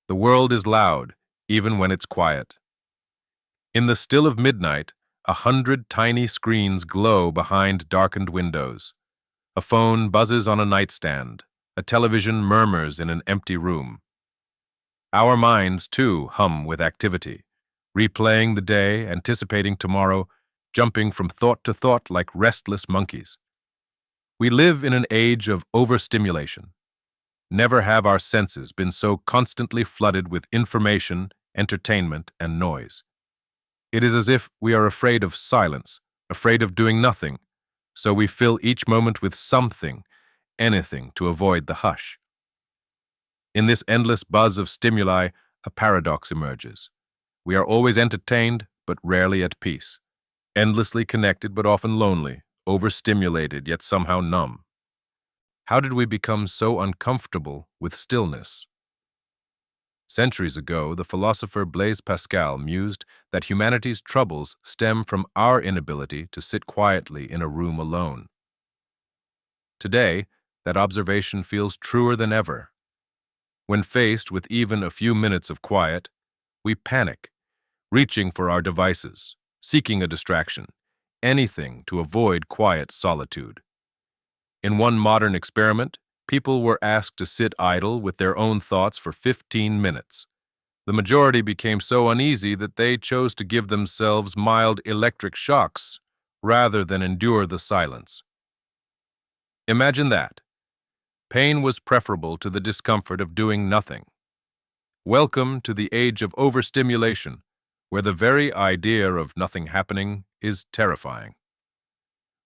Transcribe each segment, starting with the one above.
The world is loud, even when it's quiet. In the still of midnight, 100 tiny screens glow behind darkened windows. A phone buzzes on a nightstand. A television murmurs in an empty room. Our minds, too, hum with activity, replaying the day, anticipating tomorrow, jumping from thought to thought like restless monkeys. We live in an age of overstimulation. Never have our senses been so constantly flooded with information, entertainment, and noise. It is as if we are afraid of silence, afraid of doing nothing, so we fill each moment with something, anything to avoid the hush. In this endless buzz of stimuli, a paradox emerges. We are always entertained, but rarely at peace, endlessly connected, but often lonely, overstimulated, yet somehow numb. How did we become so uncomfortable with stillness? Centuries ago, the philosopher Blaise Pascal mused that humanity's troubles stem from our inability to sit quietly in a room alone. Today, that observation feels truer than ever. When faced with even a few minutes of quiet, we panic, reaching for our devices, seeking a distraction, anything to avoid quiet solitude. In one modern experiment, people were asked to sit idle with their own thoughts for 15 minutes. The majority became so uneasy that they chose to give themselves mild electric shocks rather than endure the silence. Imagine that. Pain was preferable to the discomfort of doing nothing. Welcome to the age of overstimulation, where the very idea of nothing happening is terrifying.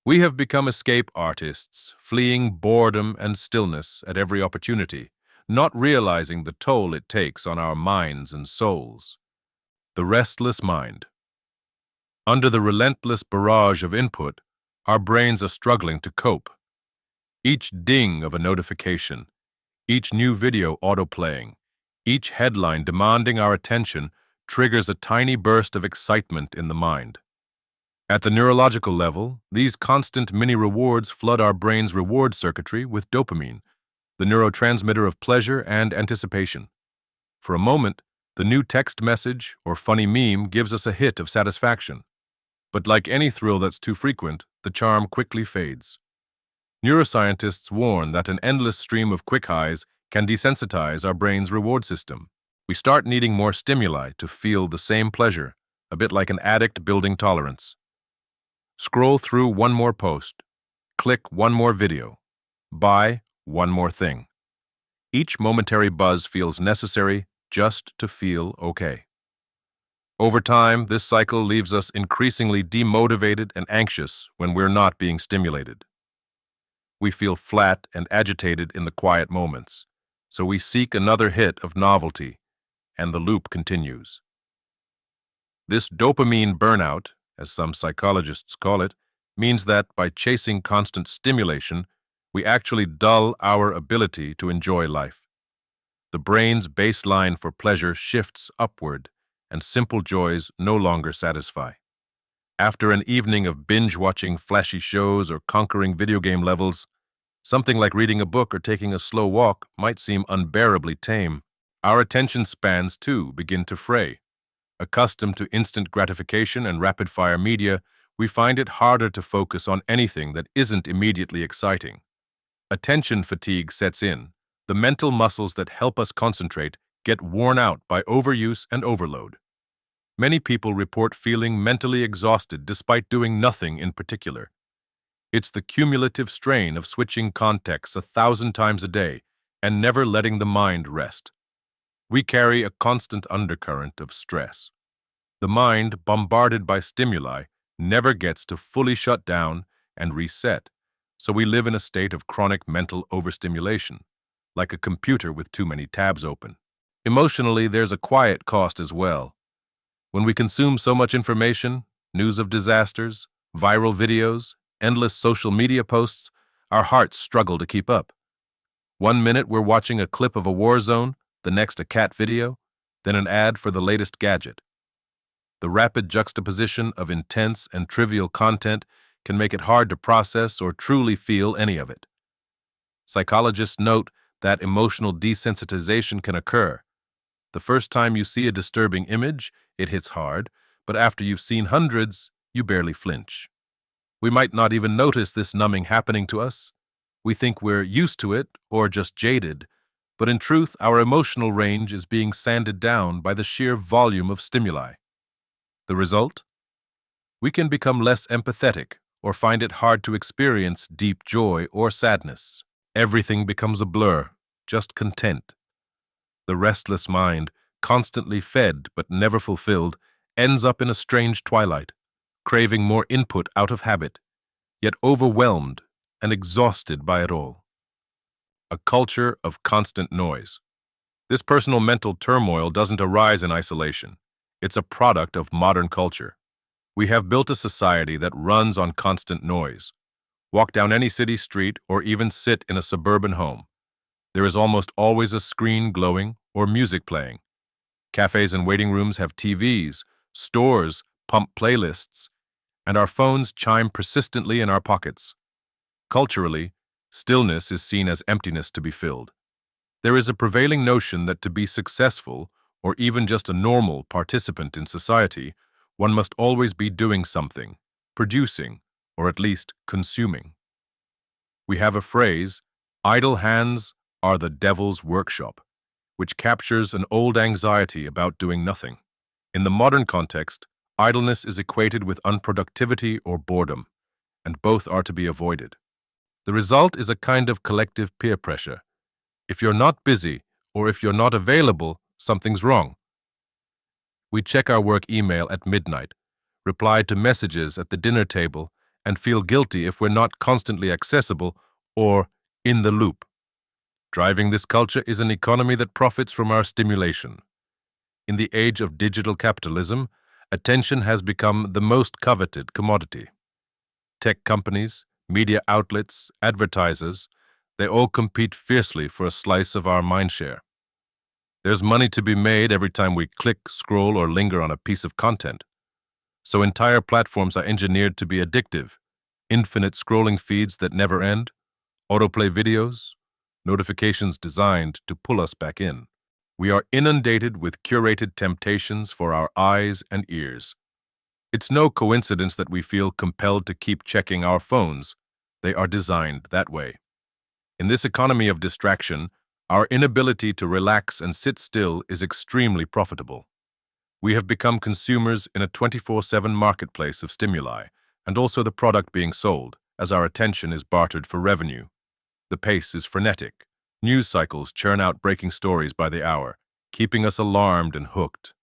We have become escape artists, fleeing boredom and stillness at every opportunity, not realizing the toll it takes on our minds and souls. The restless mind. Under the relentless barrage of input, our brains are struggling to cope. Each ding of a notification, each new video autoplaying, each headline demanding our attention triggers a tiny burst of excitement in the mind. At the neurological level, these constant mini-rewards flood our brain's reward circuitry with dopamine, the neurotransmitter of pleasure and anticipation. For a moment, the new text message or funny meme gives us a hit of satisfaction. But like any thrill that's too frequent, the charm quickly fades. Neuroscientists warn that an endless stream of quick highs can desensitize our brain's reward system. We start needing more stimuli to feel the same pleasure, a bit like an addict building tolerance. Scroll through one more post, click one more video, buy one more thing. Each momentary buzz feels necessary just to feel okay. Over time, this cycle leaves us increasingly demotivated and anxious when we're not being stimulated. We feel flat and agitated in the quiet moments, so we seek another hit of novelty, and the loop continues. This dopamine burnout, as some psychologists call it, means that by chasing constant stimulation, we actually dull our ability to enjoy life. The brain's baseline for pleasure shifts upward, and simple joys no longer satisfy. After an evening of binge-watching flashy shows or conquering video game levels, something like reading a book or taking a slow walk might seem unbearably tame. Our attention spans, too, begin to fray. Accustomed to instant gratification and rapid-fire media, we find it harder to focus on anything that isn't immediately exciting. Attention fatigue sets in. The mental muscles that help us concentrate get worn out by overuse and overload. Many people report feeling mentally exhausted despite doing nothing in particular. It's the cumulative strain of switching contexts 1,000 times a day and never letting the mind rest. We carry a constant undercurrent of stress. The mind, bombarded by stimuli, never gets to fully shut down and reset, so we live in a state of chronic mental overstimulation, like a computer with too many tabs open. Emotionally, there's a quiet cost as well. When we consume so much information, news of disasters, viral videos, endless social media posts, our hearts struggle to keep up. One minute we're watching a clip of a war zone, the next a cat video, then an ad for the latest gadget. The rapid juxtaposition of intense and trivial content can make it hard to process or truly feel any of it. Psychologists note that emotional desensitization can occur. The first time you see a disturbing image, it hits hard, but after you've seen hundreds, you barely flinch. We might not even notice this numbing happening to us. We think we're used to it or just jaded, but in truth, our emotional range is being sanded down by the sheer volume of stimuli. The result? We can become less empathetic or find it hard to experience deep joy or sadness. Everything becomes a blur, just content. The restless mind, constantly fed but never fulfilled, ends up in a strange twilight, craving more input out of habit, yet overwhelmed and exhausted by it all. A culture of constant noise. This personal mental turmoil doesn't arise in isolation. It's a product of modern culture. We have built a society that runs on constant noise. Walk down any city street or even sit in a suburban home. There is almost always a screen glowing or music playing. Cafes and waiting rooms have TVs, stores pump playlists, and our phones chime persistently in our pockets. Culturally, stillness is seen as emptiness to be filled. There is a prevailing notion that to be successful, or even just a normal participant in society, one must always be doing something, producing, or at least consuming. We have a phrase, idle hands are the devil's workshop, which captures an old anxiety about doing nothing. In the modern context, idleness is equated with unproductivity or boredom, and both are to be avoided. The result is a kind of collective peer pressure. If you're not busy, or if you're not available, something's wrong. We check our work email at midnight, reply to messages at the dinner table, and feel guilty if we're not constantly accessible or in the loop. Driving this culture is an economy that profits from our stimulation. In the age of digital capitalism, attention has become the most coveted commodity. Tech companies, media outlets, advertisers, they all compete fiercely for a slice of our mindshare. There's money to be made every time we click, scroll, or linger on a piece of content. So entire platforms are engineered to be addictive. Infinite scrolling feeds that never end, autoplay videos, notifications designed to pull us back in. We are inundated with curated temptations for our eyes and ears. It's no coincidence that we feel compelled to keep checking our phones. They are designed that way. In this economy of distraction, our inability to relax and sit still is extremely profitable. We have become consumers in a 24/7 marketplace of stimuli, and also the product being sold, as our attention is bartered for revenue. The pace is frenetic. News cycles churn out breaking stories by the hour, keeping us alarmed and hooked.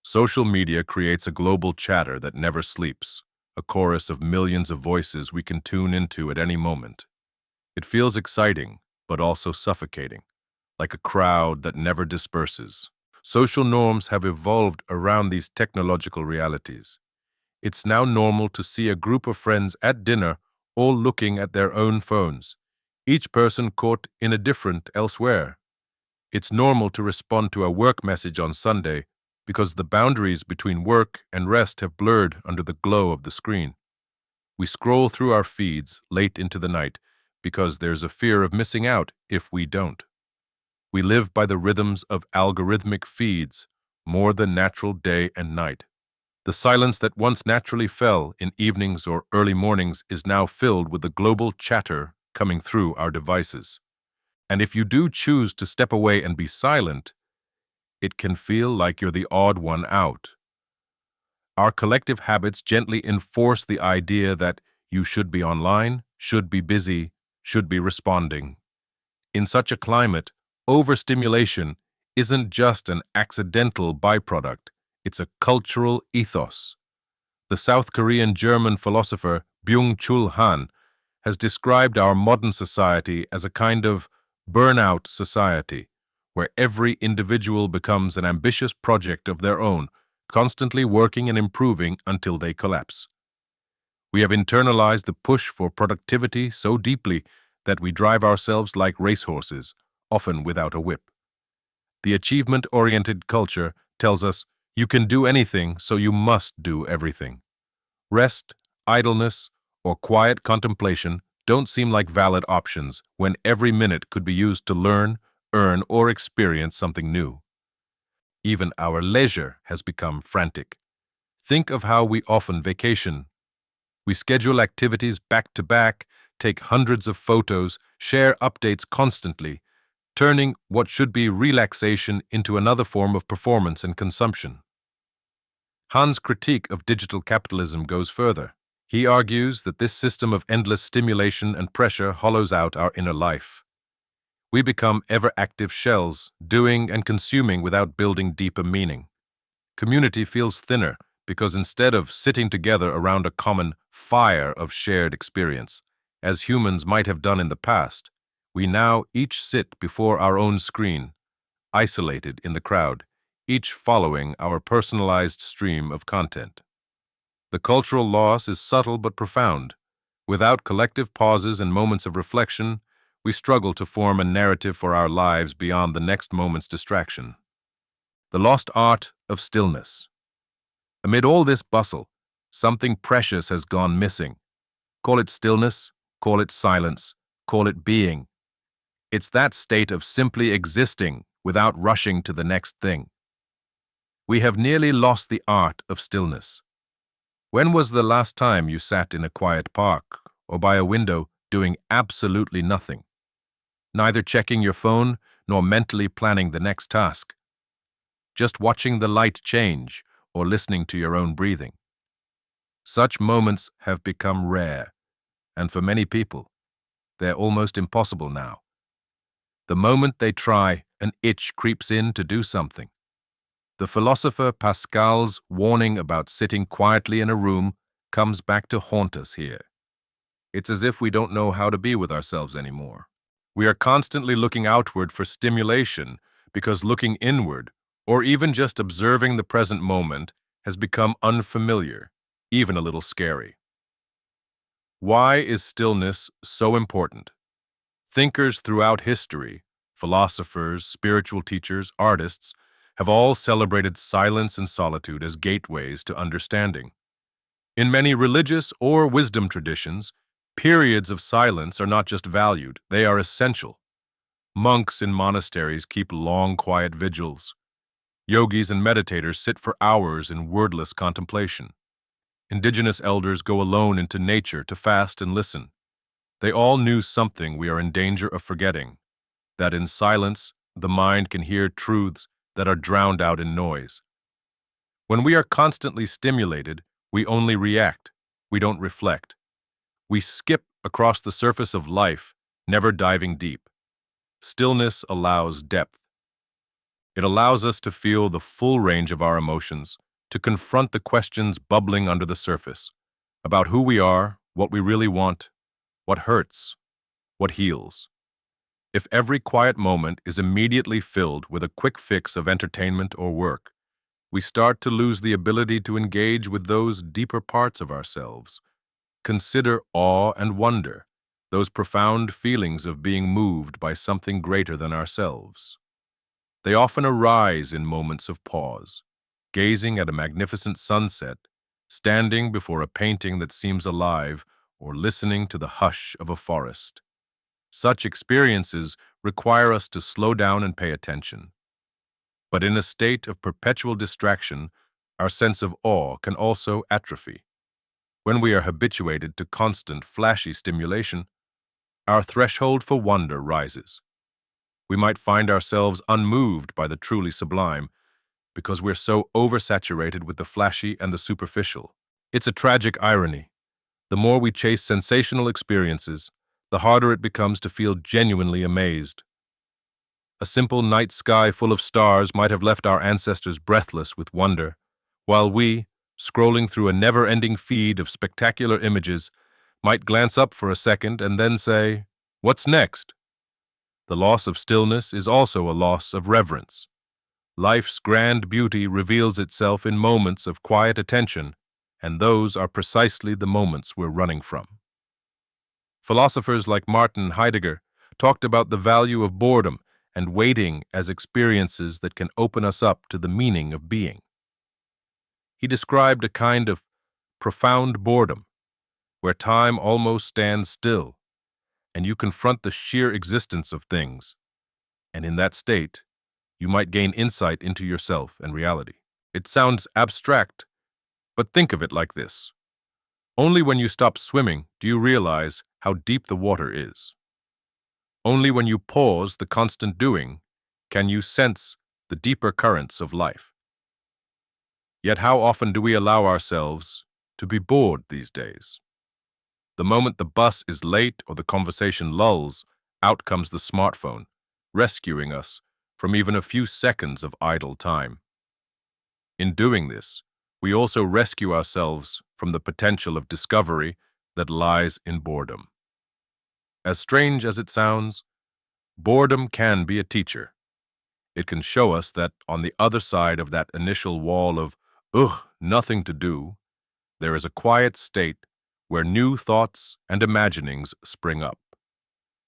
Social media creates a global chatter that never sleeps, a chorus of millions of voices we can tune into at any moment. It feels exciting, but also suffocating, like a crowd that never disperses. Social norms have evolved around these technological realities. It's now normal to see a group of friends at dinner all looking at their own phones, each person caught in a different elsewhere. It's normal to respond to a work message on Sunday because the boundaries between work and rest have blurred under the glow of the screen. We scroll through our feeds late into the night because there's a fear of missing out if we don't. We live by the rhythms of algorithmic feeds more than natural day and night. The silence that once naturally fell in evenings or early mornings is now filled with the global chatter coming through our devices. And if you do choose to step away and be silent, it can feel like you're the odd one out. Our collective habits gently enforce the idea that you should be online, should be busy, should be responding. In such a climate, overstimulation isn't just an accidental byproduct, it's a cultural ethos. The South Korean German philosopher Byung-Chul Han has described our modern society as a kind of burnout society, where every individual becomes an ambitious project of their own, constantly working and improving until they collapse. We have internalized the push for productivity so deeply that we drive ourselves like racehorses, often without a whip. The achievement-oriented culture tells us you can do anything, so you must do everything. Rest, idleness, or quiet contemplation don't seem like valid options when every minute could be used to learn, earn, or experience something new. Even our leisure has become frantic. Think of how we often vacation. We schedule activities back to back, take hundreds of photos, share updates constantly, turning what should be relaxation into another form of performance and consumption. Han's critique of digital capitalism goes further. He argues that this system of endless stimulation and pressure hollows out our inner life. We become ever-active shells, doing and consuming without building deeper meaning. Community feels thinner because instead of sitting together around a common fire of shared experience, as humans might have done in the past, we now each sit before our own screen, isolated in the crowd, each following our personalized stream of content. The cultural loss is subtle but profound. Without collective pauses and moments of reflection, we struggle to form a narrative for our lives beyond the next moment's distraction. The lost art of stillness. Amid all this bustle, something precious has gone missing. Call it stillness, call it silence, call it being. It's that state of simply existing without rushing to the next thing. We have nearly lost the art of stillness. When was the last time you sat in a quiet park or by a window doing absolutely nothing? Neither checking your phone nor mentally planning the next task. Just watching the light change or listening to your own breathing. Such moments have become rare, and for many people, they're almost impossible now. The moment they try, an itch creeps in to do something. The philosopher Pascal's warning about sitting quietly in a room comes back to haunt us here. It's as if we don't know how to be with ourselves anymore. We are constantly looking outward for stimulation because looking inward, or even just observing the present moment, has become unfamiliar, even a little scary. Why is stillness so important? Thinkers throughout history, philosophers, spiritual teachers, artists, have all celebrated silence and solitude as gateways to understanding. In many religious or wisdom traditions, periods of silence are not just valued, they are essential. Monks in monasteries keep long, quiet vigils. Yogis and meditators sit for hours in wordless contemplation. Indigenous elders go alone into nature to fast and listen. They all knew something we are in danger of forgetting, that in silence, the mind can hear truths that are drowned out in noise. When we are constantly stimulated, we only react, we don't reflect. We skip across the surface of life, never diving deep. Stillness allows depth. It allows us to feel the full range of our emotions, to confront the questions bubbling under the surface, about who we are, what we really want, what hurts, what heals. If every quiet moment is immediately filled with a quick fix of entertainment or work, we start to lose the ability to engage with those deeper parts of ourselves. Consider awe and wonder, those profound feelings of being moved by something greater than ourselves. They often arise in moments of pause, gazing at a magnificent sunset, standing before a painting that seems alive, or listening to the hush of a forest. Such experiences require us to slow down and pay attention. But in a state of perpetual distraction, our sense of awe can also atrophy. When we are habituated to constant, flashy stimulation, our threshold for wonder rises. We might find ourselves unmoved by the truly sublime because we're so oversaturated with the flashy and the superficial. It's a tragic irony. The more we chase sensational experiences, the harder it becomes to feel genuinely amazed. A simple night sky full of stars might have left our ancestors breathless with wonder, while we, scrolling through a never-ending feed of spectacular images, might glance up for a second and then say, "What's next?" The loss of stillness is also a loss of reverence. Life's grand beauty reveals itself in moments of quiet attention, and those are precisely the moments we're running from. Philosophers like Martin Heidegger talked about the value of boredom and waiting as experiences that can open us up to the meaning of being. He described a kind of profound boredom, where time almost stands still, and you confront the sheer existence of things, and in that state, you might gain insight into yourself and reality. It sounds abstract, but think of it like this. Only when you stop swimming do you realize how deep the water is. Only when you pause the constant doing can you sense the deeper currents of life. Yet how often do we allow ourselves to be bored these days? The moment the bus is late or the conversation lulls, out comes the smartphone, rescuing us from even a few seconds of idle time. In doing this, we also rescue ourselves from the potential of discovery that lies in boredom. As strange as it sounds, boredom can be a teacher. It can show us that on the other side of that initial wall of, nothing to do, there is a quiet state where new thoughts and imaginings spring up.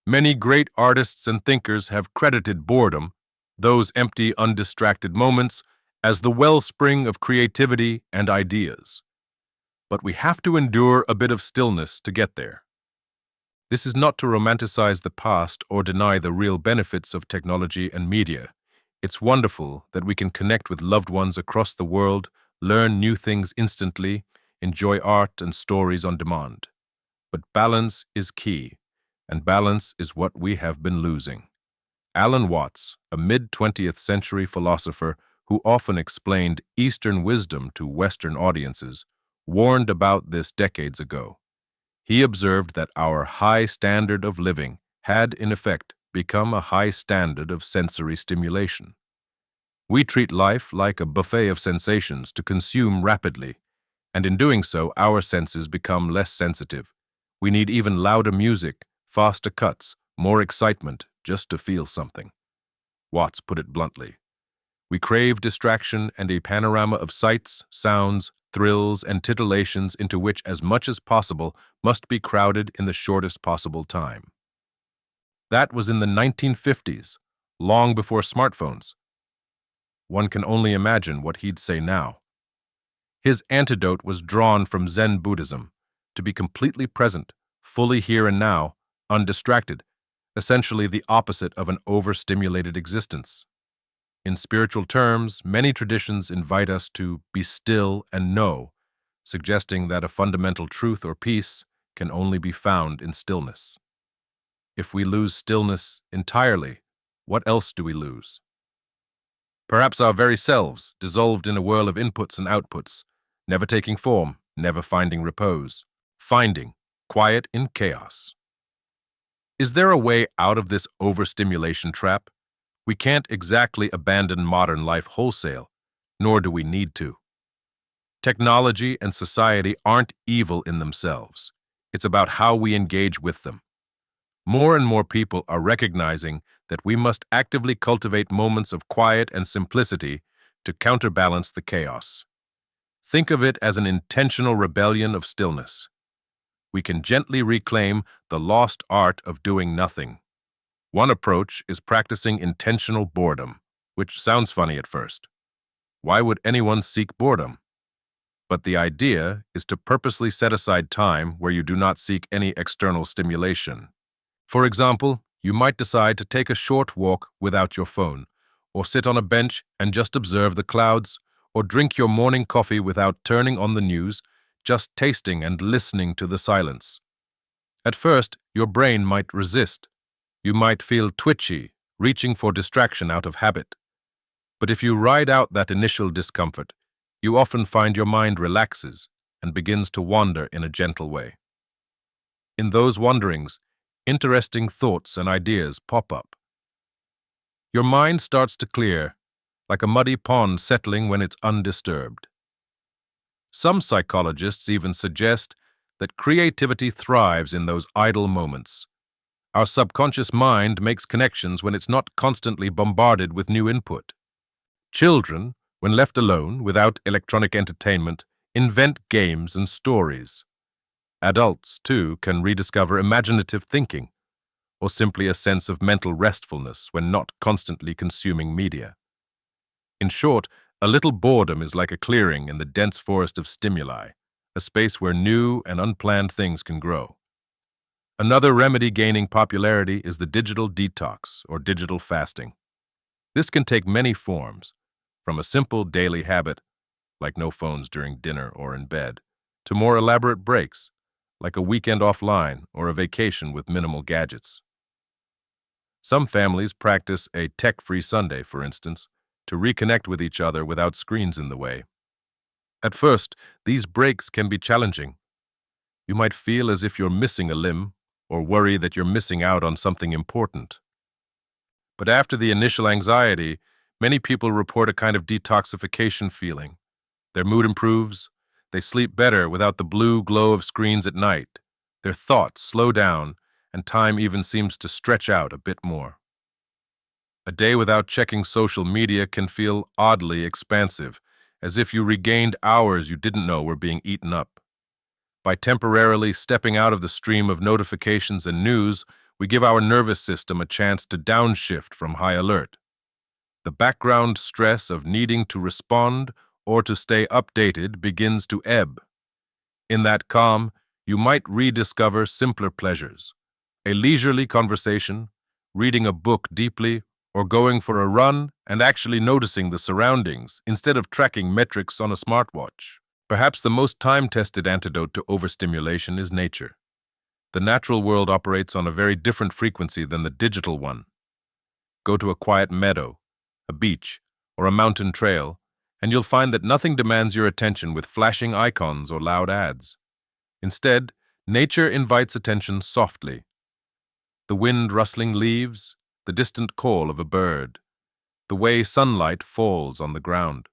Many great artists and thinkers have credited boredom, those empty, undistracted moments, as the wellspring of creativity and ideas. But we have to endure a bit of stillness to get there. This is not to romanticize the past or deny the real benefits of technology and media. It's wonderful that we can connect with loved ones across the world, learn new things instantly, enjoy art and stories on demand. But balance is key, and balance is what we have been losing. Alan Watts, a mid-20th century philosopher who often explained Eastern wisdom to Western audiences, warned about this decades ago. He observed that our high standard of living had, in effect, become a high standard of sensory stimulation. We treat life like a buffet of sensations to consume rapidly, and in doing so, our senses become less sensitive. We need even louder music, faster cuts, more excitement just to feel something. Watts put it bluntly. We crave distraction and a panorama of sights, sounds, thrills, and titillations into which as much as possible must be crowded in the shortest possible time. That was in the 1950s, long before smartphones. One can only imagine what he'd say now. His antidote was drawn from Zen Buddhism, to be completely present, fully here and now, undistracted, essentially the opposite of an overstimulated existence. In spiritual terms, many traditions invite us to be still and know, suggesting that a fundamental truth or peace can only be found in stillness. If we lose stillness entirely, what else do we lose? Perhaps our very selves, dissolved in a whirl of inputs and outputs, never taking form, never finding repose, finding quiet in chaos. Is there a way out of this overstimulation trap? We can't exactly abandon modern life wholesale, nor do we need to. Technology and society aren't evil in themselves. It's about how we engage with them. More and more people are recognizing that we must actively cultivate moments of quiet and simplicity to counterbalance the chaos. Think of it as an intentional rebellion of stillness. We can gently reclaim the lost art of doing nothing. One approach is practicing intentional boredom, which sounds funny at first. Why would anyone seek boredom? But the idea is to purposely set aside time where you do not seek any external stimulation. For example, you might decide to take a short walk without your phone, or sit on a bench and just observe the clouds, or drink your morning coffee without turning on the news, just tasting and listening to the silence. At first, your brain might resist. You might feel twitchy, reaching for distraction out of habit. But if you ride out that initial discomfort, you often find your mind relaxes and begins to wander in a gentle way. In those wanderings, interesting thoughts and ideas pop up. Your mind starts to clear, like a muddy pond settling when it's undisturbed. Some psychologists even suggest that creativity thrives in those idle moments. Our subconscious mind makes connections when it's not constantly bombarded with new input. Children, when left alone without electronic entertainment, invent games and stories. Adults, too, can rediscover imaginative thinking, or simply a sense of mental restfulness when not constantly consuming media. In short, a little boredom is like a clearing in the dense forest of stimuli, a space where new and unplanned things can grow. Another remedy gaining popularity is the digital detox or digital fasting. This can take many forms, from a simple daily habit, like no phones during dinner or in bed, to more elaborate breaks, like a weekend offline or a vacation with minimal gadgets. Some families practice a tech-free Sunday, for instance, to reconnect with each other without screens in the way. At first, these breaks can be challenging. You might feel as if you're missing a limb or worry that you're missing out on something important. But after the initial anxiety, many people report a kind of detoxification feeling. Their mood improves, they sleep better without the blue glow of screens at night, their thoughts slow down, and time even seems to stretch out a bit more. A day without checking social media can feel oddly expansive, as if you regained hours you didn't know were being eaten up. By temporarily stepping out of the stream of notifications and news, we give our nervous system a chance to downshift from high alert. The background stress of needing to respond or to stay updated begins to ebb. In that calm, you might rediscover simpler pleasures. A leisurely conversation, reading a book deeply, or going for a run and actually noticing the surroundings instead of tracking metrics on a smartwatch. Perhaps the most time-tested antidote to overstimulation is nature. The natural world operates on a very different frequency than the digital one. Go to a quiet meadow, a beach, or a mountain trail, and you'll find that nothing demands your attention with flashing icons or loud ads. Instead, nature invites attention softly. The wind rustling leaves, the distant call of a bird, the way sunlight falls on the ground.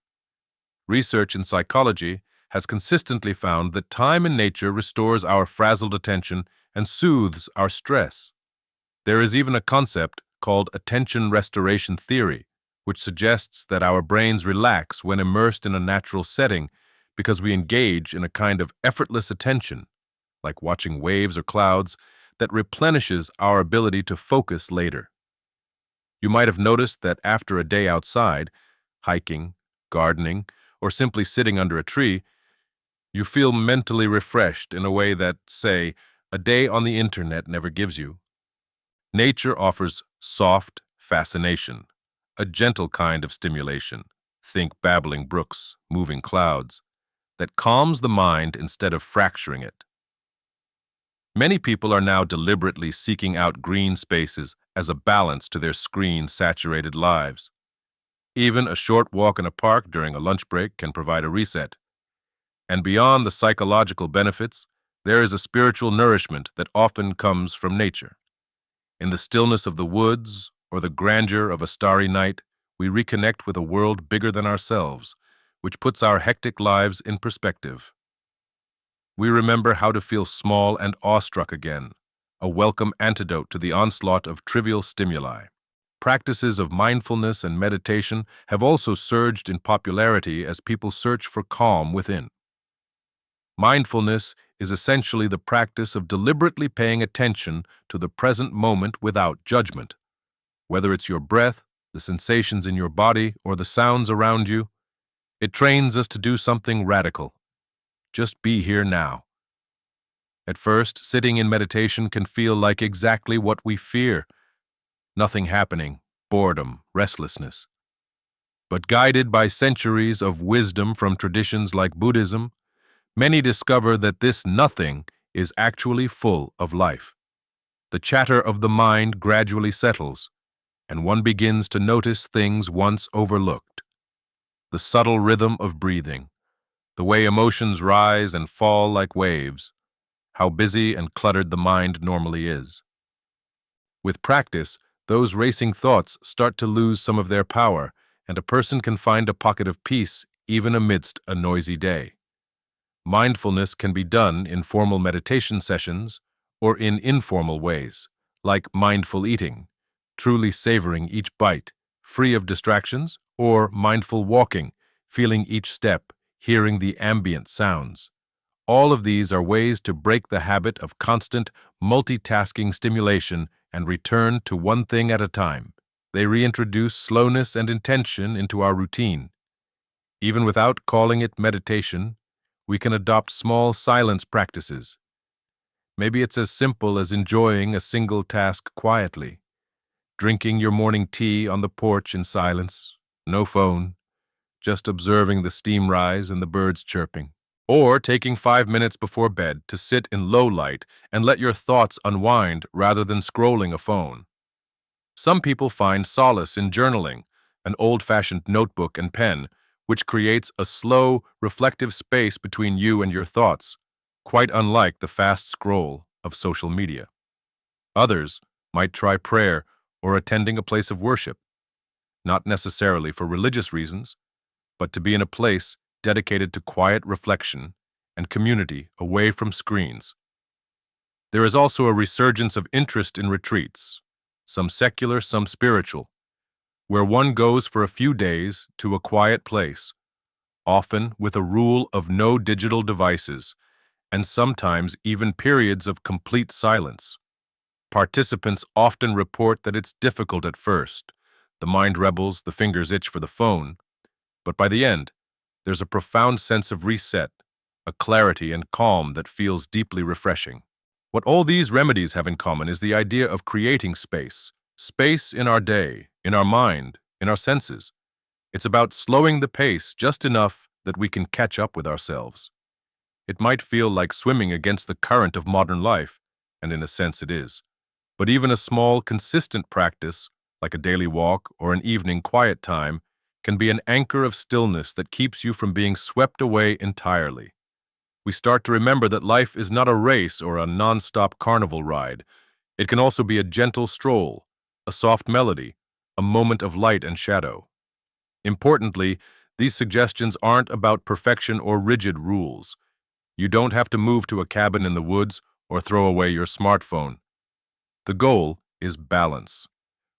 Research in psychology has consistently found that time in nature restores our frazzled attention and soothes our stress. There is even a concept called attention restoration theory, which suggests that our brains relax when immersed in a natural setting because we engage in a kind of effortless attention, like watching waves or clouds, that replenishes our ability to focus later. You might have noticed that after a day outside, hiking, gardening, or simply sitting under a tree, you feel mentally refreshed in a way that, say, a day on the internet never gives you. Nature offers soft fascination, a gentle kind of stimulation, think babbling brooks, moving clouds, that calms the mind instead of fracturing it. Many people are now deliberately seeking out green spaces as a balance to their screen-saturated lives. Even a short walk in a park during a lunch break can provide a reset. And beyond the psychological benefits, there is a spiritual nourishment that often comes from nature. In the stillness of the woods or the grandeur of a starry night, we reconnect with a world bigger than ourselves, which puts our hectic lives in perspective. We remember how to feel small and awestruck again, a welcome antidote to the onslaught of trivial stimuli. Practices of mindfulness and meditation have also surged in popularity as people search for calm within. Mindfulness is essentially the practice of deliberately paying attention to the present moment without judgment. Whether it's your breath, the sensations in your body, or the sounds around you, it trains us to do something radical. Just be here now. At first, sitting in meditation can feel like exactly what we fear. Nothing happening, boredom, restlessness. But guided by centuries of wisdom from traditions like Buddhism, many discover that this nothing is actually full of life. The chatter of the mind gradually settles, and one begins to notice things once overlooked. The subtle rhythm of breathing, the way emotions rise and fall like waves, how busy and cluttered the mind normally is. With practice, those racing thoughts start to lose some of their power, and a person can find a pocket of peace even amidst a noisy day. Mindfulness can be done in formal meditation sessions or in informal ways, like mindful eating, truly savoring each bite, free of distractions, or mindful walking, feeling each step, hearing the ambient sounds. All of these are ways to break the habit of constant, multitasking stimulation and return to one thing at a time. They reintroduce slowness and intention into our routine. Even without calling it meditation, we can adopt small silence practices. Maybe it's as simple as enjoying a single task quietly, drinking your morning tea on the porch in silence, no phone, just observing the steam rise and the birds chirping. Or taking 5 minutes before bed to sit in low light and let your thoughts unwind rather than scrolling a phone. Some people find solace in journaling, an old-fashioned notebook and pen, which creates a slow, reflective space between you and your thoughts, quite unlike the fast scroll of social media. Others might try prayer or attending a place of worship, not necessarily for religious reasons, but to be in a place dedicated to quiet reflection and community away from screens. There is also a resurgence of interest in retreats, some secular, some spiritual, where one goes for a few days to a quiet place, often with a rule of no digital devices, and sometimes even periods of complete silence. Participants often report that it's difficult at first. The mind rebels, the fingers itch for the phone, but by the end, there's a profound sense of reset, a clarity and calm that feels deeply refreshing. What all these remedies have in common is the idea of creating space. Space in our day, in our mind, in our senses. It's about slowing the pace just enough that we can catch up with ourselves. It might feel like swimming against the current of modern life, and in a sense it is. But even a small, consistent practice, like a daily walk or an evening quiet time, can be an anchor of stillness that keeps you from being swept away entirely. We start to remember that life is not a race or a non-stop carnival ride. It can also be a gentle stroll, a soft melody, a moment of light and shadow. Importantly, these suggestions aren't about perfection or rigid rules. You don't have to move to a cabin in the woods or throw away your smartphone. The goal is balance,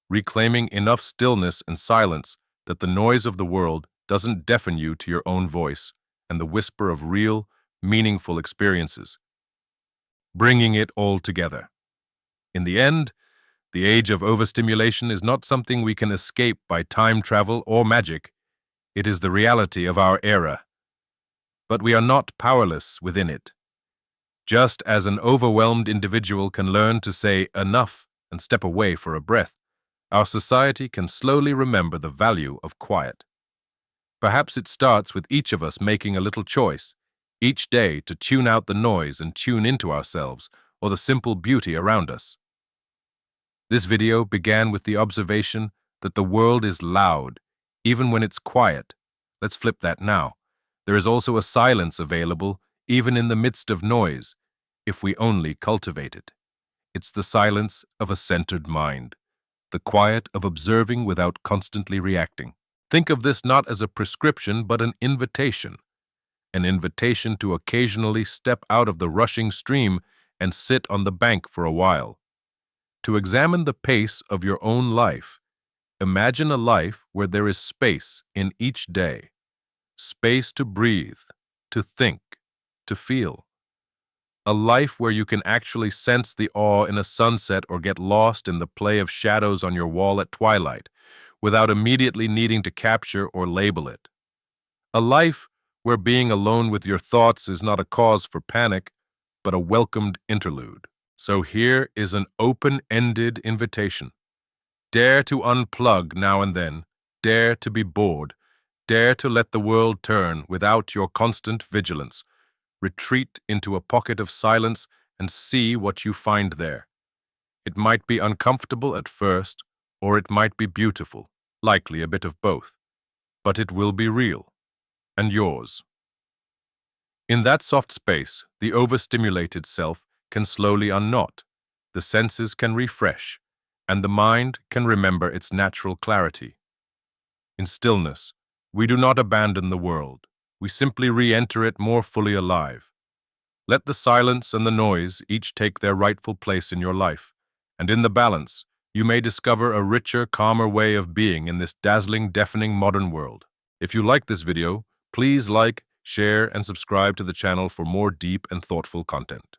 reclaiming enough stillness and silence that the noise of the world doesn't deafen you to your own voice and the whisper of real, meaningful experiences, bringing it all together. In the end, the age of overstimulation is not something we can escape by time travel or magic. It is the reality of our era. But we are not powerless within it. Just as an overwhelmed individual can learn to say enough and step away for a breath, our society can slowly remember the value of quiet. Perhaps it starts with each of us making a little choice, each day to tune out the noise and tune into ourselves or the simple beauty around us. This video began with the observation that the world is loud, even when it's quiet. Let's flip that now. There is also a silence available, even in the midst of noise, if we only cultivate it. It's the silence of a centered mind, the quiet of observing without constantly reacting. Think of this not as a prescription, but an invitation to occasionally step out of the rushing stream and sit on the bank for a while. To examine the pace of your own life, imagine a life where there is space in each day, space to breathe, to think, to feel. A life where you can actually sense the awe in a sunset or get lost in the play of shadows on your wall at twilight, without immediately needing to capture or label it. A life where being alone with your thoughts is not a cause for panic, but a welcomed interlude. So here is an open-ended invitation. Dare to unplug now and then, dare to be bored, dare to let the world turn without your constant vigilance. Retreat into a pocket of silence and see what you find there. It might be uncomfortable at first, or it might be beautiful, likely a bit of both, but it will be real, and yours. In that soft space, the overstimulated self can slowly unknot, the senses can refresh, and the mind can remember its natural clarity. In stillness, we do not abandon the world. We simply re-enter it more fully alive. Let the silence and the noise each take their rightful place in your life, and in the balance, you may discover a richer, calmer way of being in this dazzling, deafening modern world. If you like this video, please like, share, and subscribe to the channel for more deep and thoughtful content.